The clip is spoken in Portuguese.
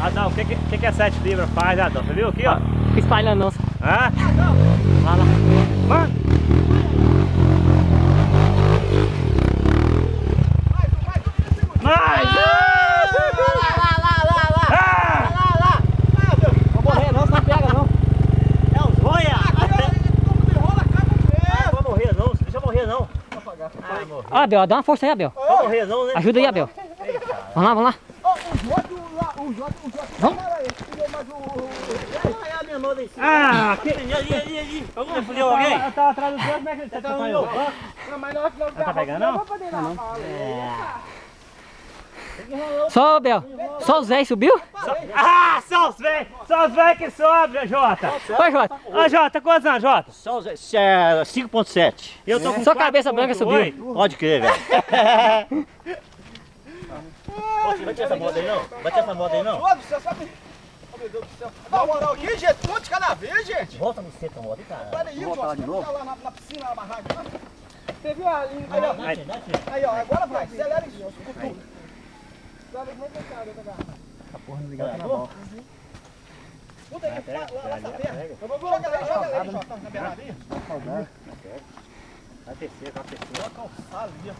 Adão, o que é 7 libras faz, Adão? Você viu aqui, ó? Fica espalhando não. Hã? Vai lá. Mano! Mais! Não morrer não, senão pega não. É um joia! Não vai morrer não, deixa eu morrer não. Ó, Abel, dá uma força aí, Abel. Não vai morrer não, né? Ajuda aí, Abel. Vamos lá, vamos lá. Ah, ali. Alguém fudeu alguém? Eu tava atrás do Deus, como é que ele tá atrapalhando? Não tá pegando não? Só o Abel. Só o Zé subiu? Ah, só os velhos que sobem, Jota. Vai, Jota. Ô, Jota, quantos anos, Jota? Só 5.7. Eu tô com Só a cabeça branca 4,8. subiu. Pode crer, velho. Vai tirar essa moda aí não? Vai tirar essa moda aí não? Meu Deus do céu, sabe? Oh, meu Deus do céu. Dá uma moral aqui, gente. Um de cada vez, gente. Volta no centro, moda aí, cara. Olha aí, Jota. Vamos lá na piscina, na barraca. Você viu a linha? Aí, ó. Agora vai. Acelera isso. Sabe, vamos tentar, outra garrafa. Essa porra não ligada na mão. Puta aí, lá essa perna. Joga ali, Jota, na beiradinha. Vai descer. Calçar ali, ó.